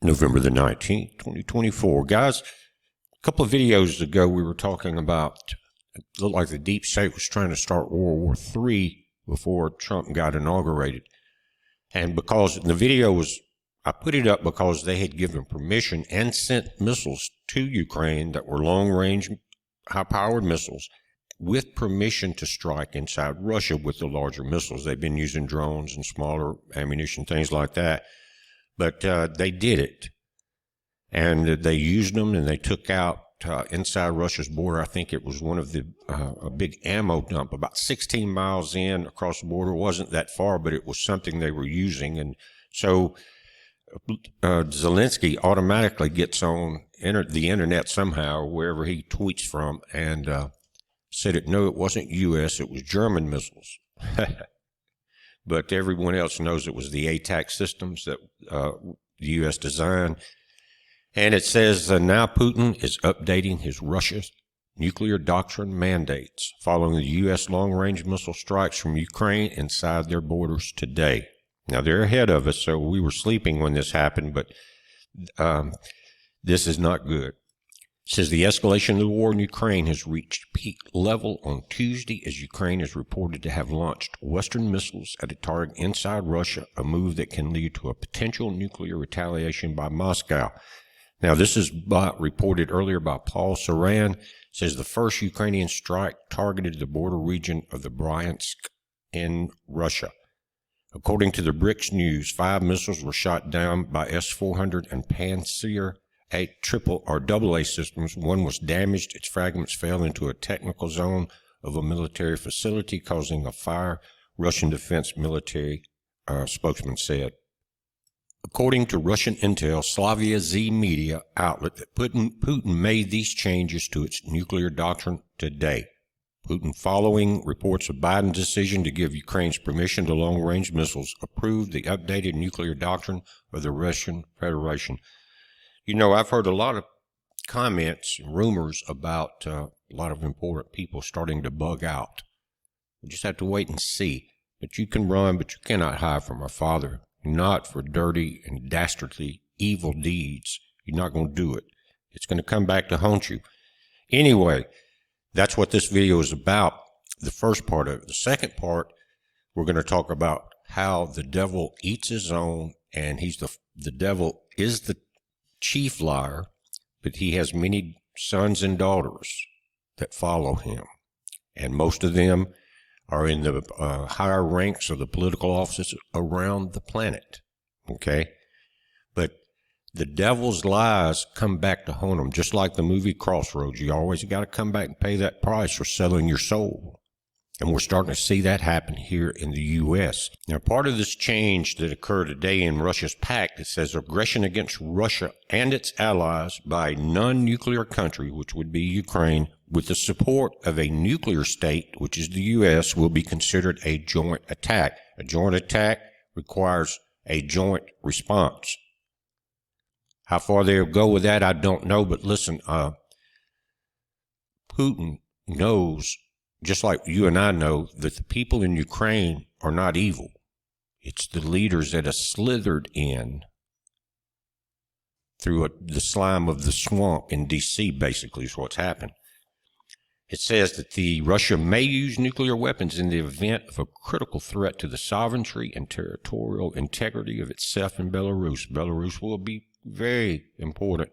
November the 19th, 2024. Guys, a couple of videos ago we were talking about, it looked like the deep state was trying to start World War III before Trump got inaugurated. And because the video was, I put it up because they had given permission and sent missiles to Ukraine that were long-range, high-powered missiles with permission to strike inside Russia with the larger missiles. They've been using drones and smaller ammunition, things like that. But they did it. And they used them and they took out inside Russia's border. I think it was one of the, a big ammo dump about 16 miles in across the border. It wasn't that far, but it was something they were using. And so Zelensky automatically gets on the internet somehow, wherever he tweets from, and said no, it wasn't U.S., it was German missiles. But everyone else knows it was the ATAC systems that the U.S. designed. And it says now Putin is updating his Russia's nuclear doctrine mandates following the U.S. long-range missile strikes from Ukraine inside their borders today. Now, they're ahead of us, so we were sleeping when this happened, but this is not good. It says the escalation of the war in Ukraine has reached peak level on Tuesday as Ukraine is reported to have launched Western missiles at a target inside Russia, a move that can lead to a potential nuclear retaliation by Moscow. Now, this is reported earlier by Paul Saran. It says the first Ukrainian strike targeted the border region of the Bryansk in Russia. According to the BRICS News, 5 missiles were shot down by S-400 and Pantsir triple or AA systems. One was damaged. Its fragments fell into a technical zone of a military facility, causing a fire, Russian defense military spokesman said. According to Russian intel, Slavia Z media outlet, that Putin made these changes to its nuclear doctrine today. Putin, following reports of Biden's decision to give Ukraine's permission to long-range missiles, approved the updated nuclear doctrine of the Russian Federation. You know, I've heard a lot of comments and rumors about a lot of important people starting to bug out. We just have to wait and see. But you can run, but you cannot hide from our Father. Not for dirty and dastardly evil deeds. You're not going to do it. It's going to come back to haunt you. Anyway, that's what this video is about, the first part of it. The second part, we're going to talk about how the devil eats his own, and the devil is the chief liar, but he has many sons and daughters that follow him. And most of them are in the higher ranks of the political offices around the planet, okay? But the devil's lies come back to haunt them, just like the movie Crossroads. You always got to come back and pay that price for selling your soul. And we're starting to see that happen here in the U.S. Now, part of this change that occurred today in Russia's pact, it says aggression against Russia and its allies by a non-nuclear country, which would be Ukraine, with the support of a nuclear state, which is the U.S., will be considered a joint attack. A joint attack requires a joint response. How far they'll go with that, I don't know. But listen, Putin knows, just like you and I know, that the people in Ukraine are not evil. It's the leaders that have slithered in through the slime of the swamp in D.C., basically, is what's happened. It says that Russia may use nuclear weapons in the event of a critical threat to the sovereignty and territorial integrity of itself in Belarus. Belarus will be very important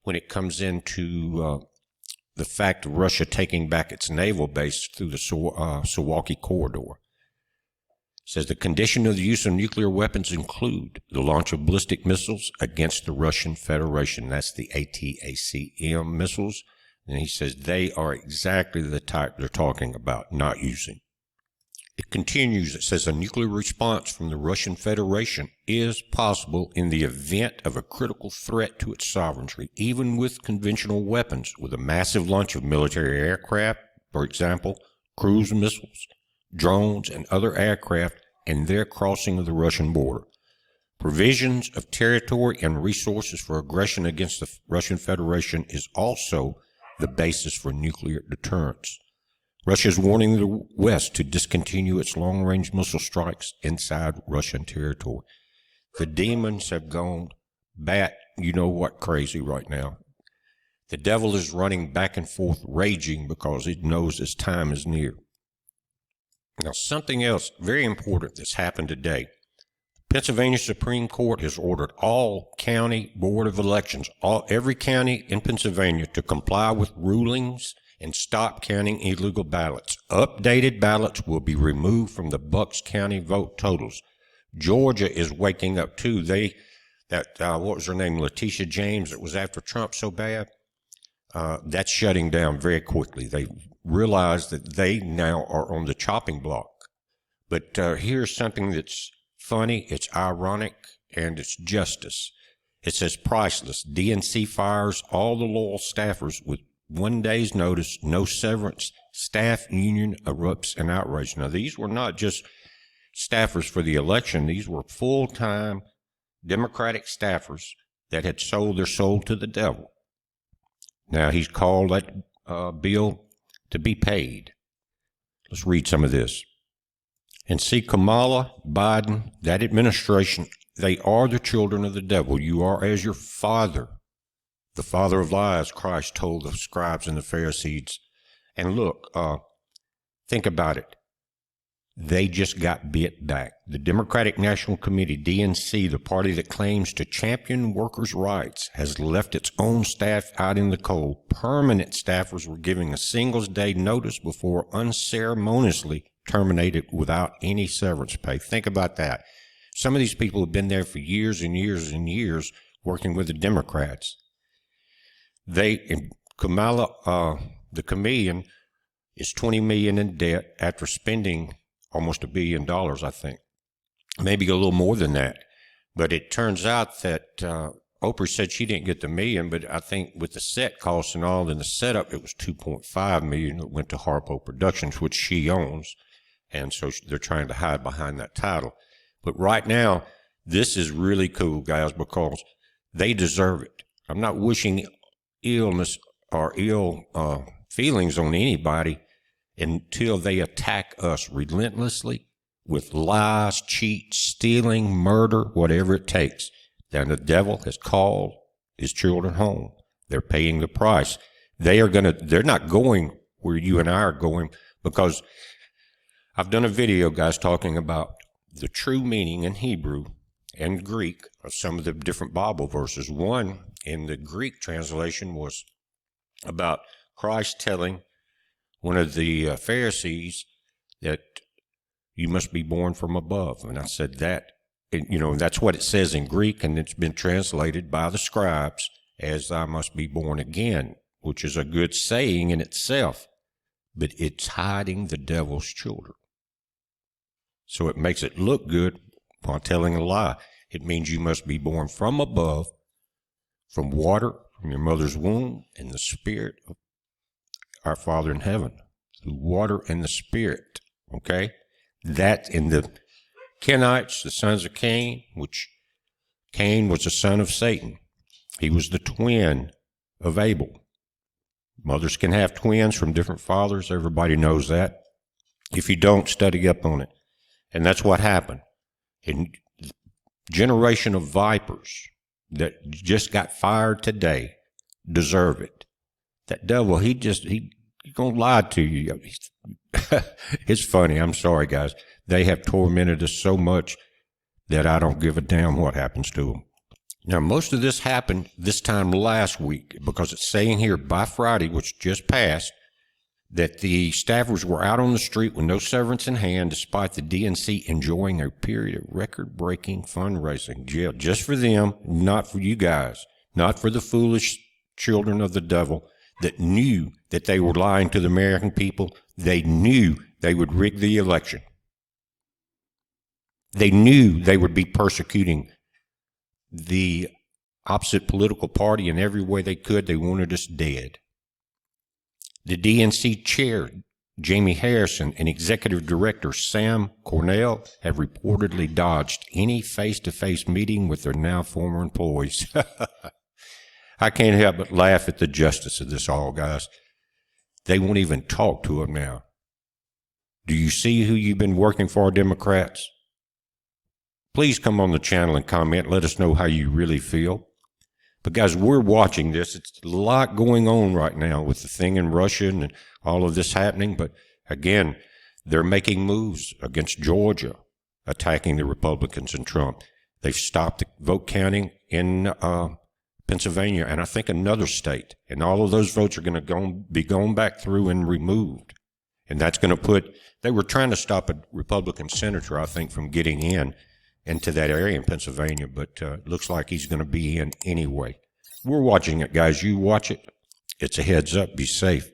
when it comes into the fact of Russia taking back its naval base through the Suwalki corridor. It says the condition of the use of nuclear weapons include the launch of ballistic missiles against the Russian Federation. That's the ATACM missiles. And he says they are exactly the type they're talking about, not using. It continues, it says a nuclear response from the Russian Federation is possible in the event of a critical threat to its sovereignty, even with conventional weapons, with a massive launch of military aircraft, for example, cruise missiles, drones, and other aircraft, and their crossing of the Russian border. Provisions of territory and resources for aggression against the Russian Federation is also the basis for nuclear deterrence. Russia is warning the West to discontinue its long-range missile strikes inside Russian territory. The demons have gone bat, you know what, crazy right now. The devil is running back and forth, raging because it knows his time is near. Now, something else very important that's happened today. Pennsylvania Supreme Court has ordered all county board of elections, every county in Pennsylvania, to comply with rulings and stop counting illegal ballots. Updated ballots will be removed from the Bucks County vote totals. Georgia is waking up too. What was her name, Letitia James, that was after Trump so bad? That's shutting down very quickly. They realize that they now are on the chopping block. But here's something that's funny, it's ironic, and it's justice. It says priceless. DNC fires all the loyal staffers with 1 day's notice, no severance. Staff union erupts in outrage. Now, these were not just staffers for the election. These were full-time Democratic staffers that had sold their soul to the devil. Now, he's called that bill to be paid. Let's read some of this. And see, Kamala, Biden, that administration, they are the children of the devil. You are as your father. The father of lies, Christ told the scribes and the Pharisees. And look, think about it. They just got bit back. The Democratic National Committee, DNC, the party that claims to champion workers' rights, has left its own staff out in the cold. Permanent staffers were giving a singles day notice before unceremoniously terminated without any severance pay. Think about that. Some of these people have been there for years and years and years working with the Democrats. Kamala, the comedian, is $20 million in debt after spending almost $1 billion, I think. Maybe a little more than that. But it turns out that Oprah said she didn't get the million, but I think with the set costs and all and the setup, it was $2.5 million that went to Harpo Productions, which she owns. And so they're trying to hide behind that title. But right now, this is really cool, guys, because they deserve it. I'm not wishing illness or ill feelings on anybody until they attack us relentlessly with lies, cheat, stealing, murder, whatever it takes. Then the devil has called his children home. They're paying the price. They're not going where you and I are going, because I've done a video, guys, talking about the true meaning in Hebrew and Greek of some of the different Bible verses. One in the Greek translation was about Christ telling one of the Pharisees that you must be born from above. And I said that, that's what it says in Greek, and it's been translated by the scribes as I must be born again, which is a good saying in itself, but it's hiding the devil's children. So it makes it look good while telling a lie. It means you must be born from above, from water, from your mother's womb, and the Spirit of our Father in heaven. The water and the Spirit, okay? That in the Kenites, the sons of Cain, which Cain was the son of Satan. He was the twin of Abel. Mothers can have twins from different fathers. Everybody knows that. If you don't, study up on it. And that's what happened. In generation of vipers that just got fired today deserve it. That devil, he's going to lie to you. It's funny. I'm sorry, guys. They have tormented us so much that I don't give a damn what happens to them. Now, most of this happened this time last week, because it's saying here by Friday, which just passed, that the staffers were out on the street with no severance in hand, despite the DNC enjoying a period of record-breaking fundraising. Just for them, not for you guys, not for the foolish children of the devil that knew that they were lying to the American people. They knew they would rig the election. They knew they would be persecuting the opposite political party in every way they could. They wanted us dead. The DNC chair, Jamie Harrison, and executive director Sam Cornell have reportedly dodged any face-to-face meeting with their now former employees. I can't help but laugh at the justice of this all, guys. They won't even talk to them now. Do you see who you've been working for, Democrats? please come on the channel and comment. Let us know how you really feel. But guys, we're watching this. It's a lot going on right now with the thing in Russia and all of this happening. But again, they're making moves against Georgia, attacking the Republicans and Trump. They've stopped the vote counting in Pennsylvania and I think another state. And all of those votes are going to be going back through and removed. And that's going to they were trying to stop a Republican senator, I think, from getting into that area in Pennsylvania, but it looks like he's going to be in anyway. We're watching it, guys. You watch it. It's a heads up. Be safe.